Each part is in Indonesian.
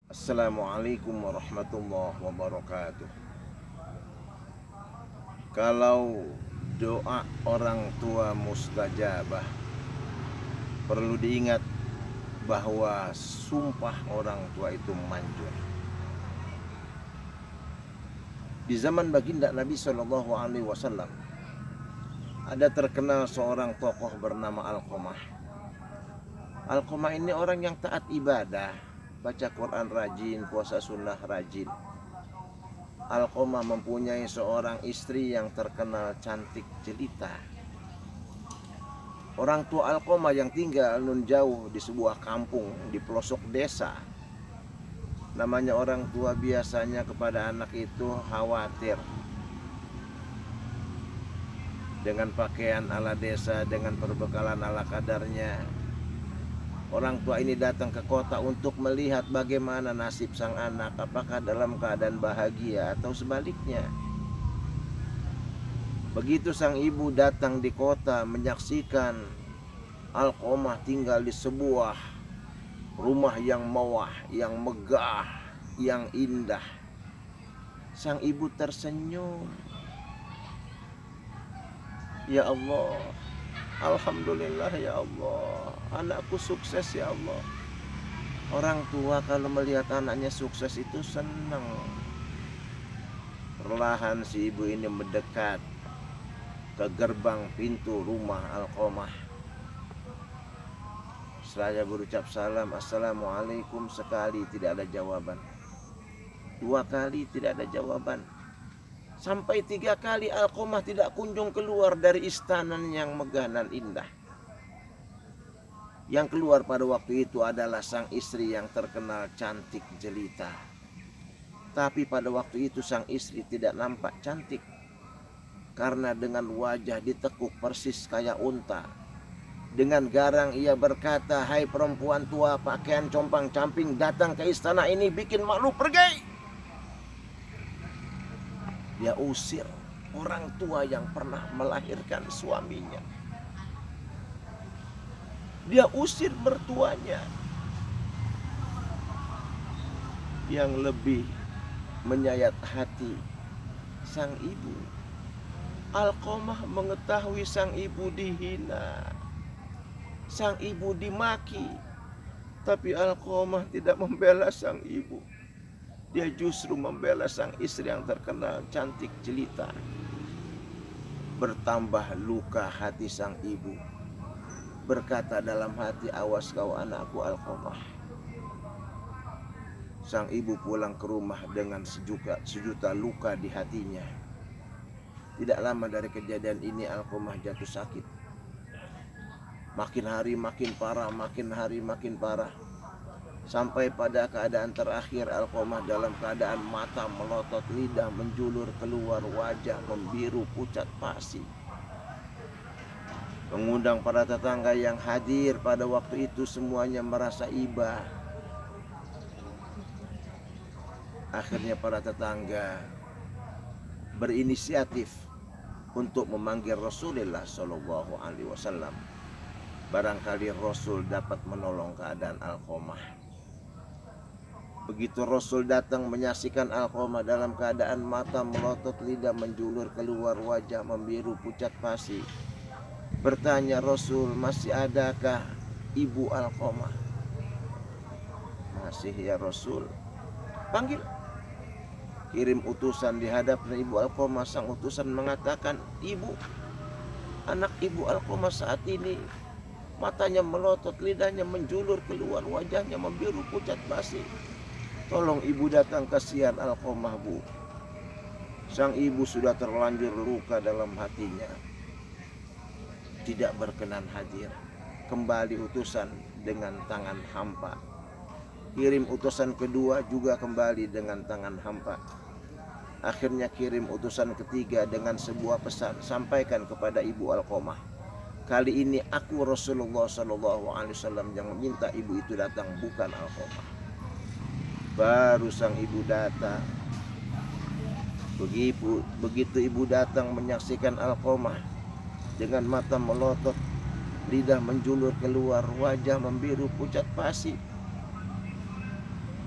Assalamualaikum warahmatullahi wabarakatuh. Kalau doa orang tua mustajabah, perlu diingat bahwa sumpah orang tua itu manjur. Di zaman baginda Nabi Shallallahu Alaihi Wasallam ada terkenal seorang tokoh bernama Alqamah. Alqamah ini orang yang taat ibadah, baca Quran rajin, puasa sunnah rajin. Alqamah mempunyai seorang istri yang terkenal cantik jelita. Orang tua Alqamah yang tinggal nun jauh di sebuah kampung di pelosok desa. Namanya orang tua biasanya kepada anak itu khawatir. Dengan pakaian ala desa, dengan perbekalan ala kadarnya, orang tua ini datang ke kota untuk melihat bagaimana nasib sang anak, apakah dalam keadaan bahagia atau sebaliknya. Begitu sang ibu datang di kota menyaksikan Alqamah tinggal di sebuah rumah yang mewah, yang megah, yang indah, sang ibu tersenyum. Ya Allah, alhamdulillah ya Allah, anakku sukses ya Allah. Orang tua kalau melihat anaknya sukses itu senang. Perlahan si ibu ini mendekat ke gerbang pintu rumah Alqamah. Saya berucap salam, assalamualaikum, sekali tidak ada jawaban, dua kali tidak ada jawaban, sampai tiga kali Alqamah tidak kunjung keluar dari istana yang megah dan indah. Yang keluar pada waktu itu adalah sang istri yang terkenal cantik jelita. Tapi pada waktu itu sang istri tidak nampak cantik, karena dengan wajah ditekuk persis kayak unta. Dengan garang ia berkata, "Hai perempuan tua pakaian compang-camping, datang ke istana ini bikin malu, pergi!" Dia usir orang tua yang pernah melahirkan suaminya. Dia usir mertuanya. Yang lebih menyayat hati sang ibu, Alqamah mengetahui sang ibu dihina, sang ibu dimaki, tapi Alqamah tidak membela sang ibu. Dia justru membela sang istri yang terkenal cantik jelita. Bertambah luka hati sang ibu. Berkata dalam hati, "Awas kau anakku Alqamah." Sang ibu pulang ke rumah dengan sejuta luka di hatinya. Tidak lama dari kejadian ini Alqamah jatuh sakit. Makin hari makin parah, makin hari makin parah. Sampai pada keadaan terakhir Alqamah dalam keadaan mata melotot, lidah menjulur keluar, wajah membiru pucat pasi. Mengundang para tetangga yang hadir pada waktu itu, semuanya merasa iba. Akhirnya para tetangga berinisiatif untuk memanggil Rasulullah Shallallahu Alaihi Wasallam. Barangkali Rasul dapat menolong keadaan Alqamah. Begitu Rasul datang menyaksikan Alqamah dalam keadaan mata melotot, lidah menjulur keluar, wajah membiru pucat pasi, bertanya Rasul, "Masih adakah ibu Alqamah?" "Masih ya Rasul." "Panggil." Kirim utusan di hadapan ibu Alqamah. Sang utusan mengatakan, "Ibu, anak ibu Alqamah saat ini matanya melotot, lidahnya menjulur keluar, wajahnya membiru pucat pasi. Tolong ibu datang, kasihan Alqamah, Bu." Sang ibu sudah terlanjur luka dalam hatinya, tidak berkenan hadir. Kembali utusan dengan tangan hampa. Kirim utusan kedua juga kembali dengan tangan hampa. Akhirnya kirim utusan ketiga dengan sebuah pesan, "Sampaikan kepada ibu Alqamah, kali ini aku Rasulullah Shallallahu Alaihi Wasallam yang meminta ibu itu datang, bukan Alqamah." Baru sang ibu datang. Begitu ibu datang menyaksikan Alqamah dengan mata melotot, lidah menjulur keluar, wajah membiru pucat pasi,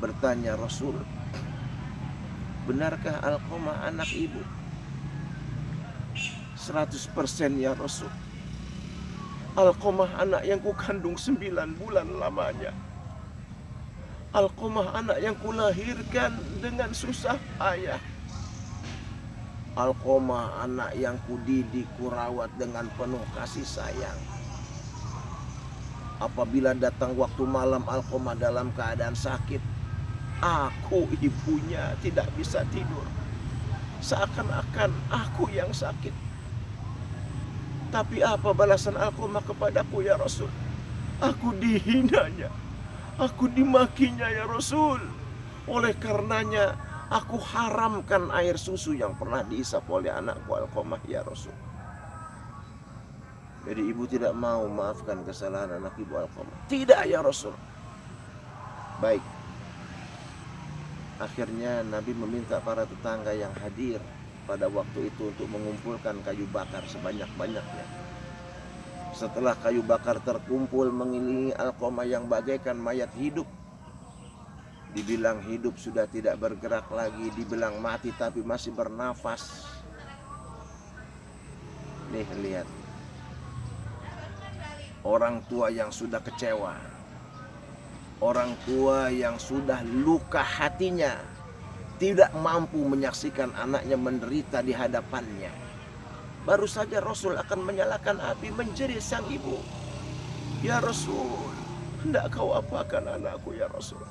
bertanya, Rasul, benarkah Alqamah anak ibu? 100% ya Rasul. Alqamah anak yang kukandung 9 bulan lamanya. Alqamah anak yang kulahirkan dengan susah payah. Alqamah anak yang kudidik, kurawat dengan penuh kasih sayang. Apabila datang waktu malam Alqamah dalam keadaan sakit, aku ibunya tidak bisa tidur. Seakan-akan aku yang sakit. Tapi apa balasan Alqamah kepadaku ya Rasul? Aku dihinanya, aku dimakinya ya Rasul. Oleh karenanya aku haramkan air susu yang pernah diisap oleh anakku Alqamah ya Rasul. Jadi ibu tidak mau maafkan kesalahan anak ibu Alqamah. Tidak ya Rasul. Baik. Akhirnya Nabi meminta para tetangga yang hadir pada waktu itu untuk mengumpulkan kayu bakar sebanyak-banyaknya. Setelah kayu bakar terkumpul mengelilingi Alqamah yang bagaikan mayat hidup, dibilang hidup sudah tidak bergerak lagi, dibilang mati tapi masih bernafas. Nih lihat, orang tua yang sudah kecewa, orang tua yang sudah luka hatinya, tidak mampu menyaksikan anaknya menderita di hadapannya. Baru saja Rasul akan menyalakan api menjerit sang ibu. Ya Rasul, hendak kau apakan anakku ya Rasul?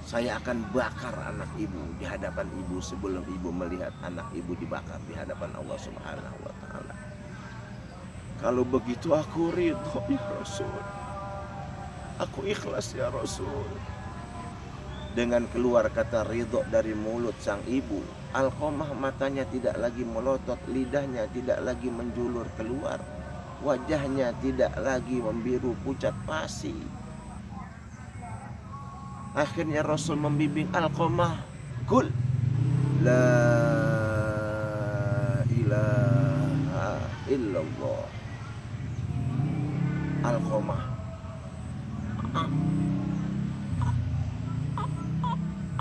Saya akan bakar anak ibu di hadapan ibu sebelum ibu melihat anak ibu dibakar di hadapan Allah Subhanahu wa Ta'ala. Kalau begitu aku ridho ya Rasul. Aku ikhlas ya Rasul. Dengan keluar kata ridho dari mulut sang ibu, Alqamah matanya tidak lagi melotot, lidahnya tidak lagi menjulur keluar, wajahnya tidak lagi membiru pucat pasi. Akhirnya Rasul membimbing Alqamah, "Qul la ilaha illallah." Alqamah,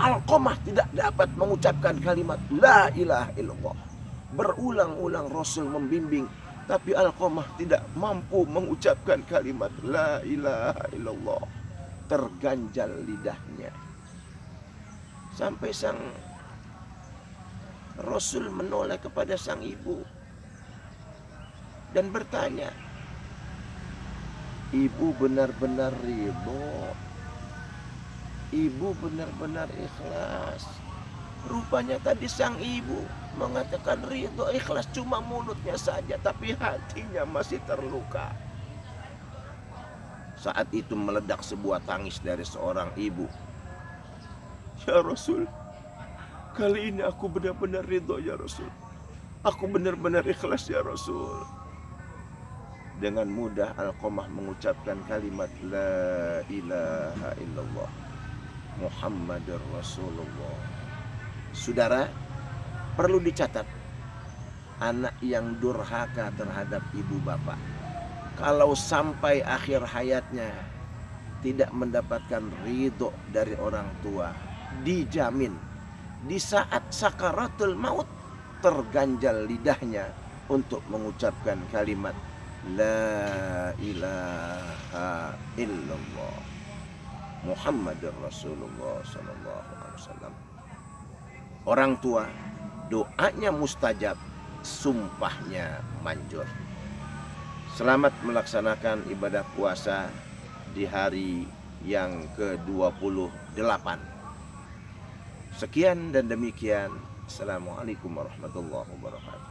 Alqamah tidak dapat mengucapkan kalimat la ilaha illallah. Berulang-ulang Rasul membimbing, tapi Alqamah tidak mampu mengucapkan kalimat la ilaha illallah. Terganjal lidahnya. Sampai sang Rasul menoleh kepada sang ibu dan bertanya, "Ibu benar-benar ridho? Ibu benar-benar ikhlas?" Rupanya tadi sang ibu mengatakan ridho, ikhlas cuma mulutnya saja, tapi hatinya masih terluka. Saat itu meledak sebuah tangis dari seorang ibu. Ya Rasul, kali ini aku benar-benar ridho ya Rasul. Aku benar-benar ikhlas ya Rasul. Dengan mudah Alqamah mengucapkan kalimat la ilaha illallah Muhammadur Rasulullah. Saudara, perlu dicatat, anak yang durhaka terhadap ibu bapak, kalau sampai akhir hayatnya tidak mendapatkan ridho dari orang tua, dijamin di saat sakaratul maut terganjal lidahnya untuk mengucapkan kalimat la ilaha illallah Muhammadur Rasulullah sallallahu alaihi wasallam. Orang tua doanya mustajab, sumpahnya manjur. Selamat melaksanakan ibadah puasa di hari yang ke-28. Sekian dan demikian. Assalamualaikum warahmatullahi wabarakatuh.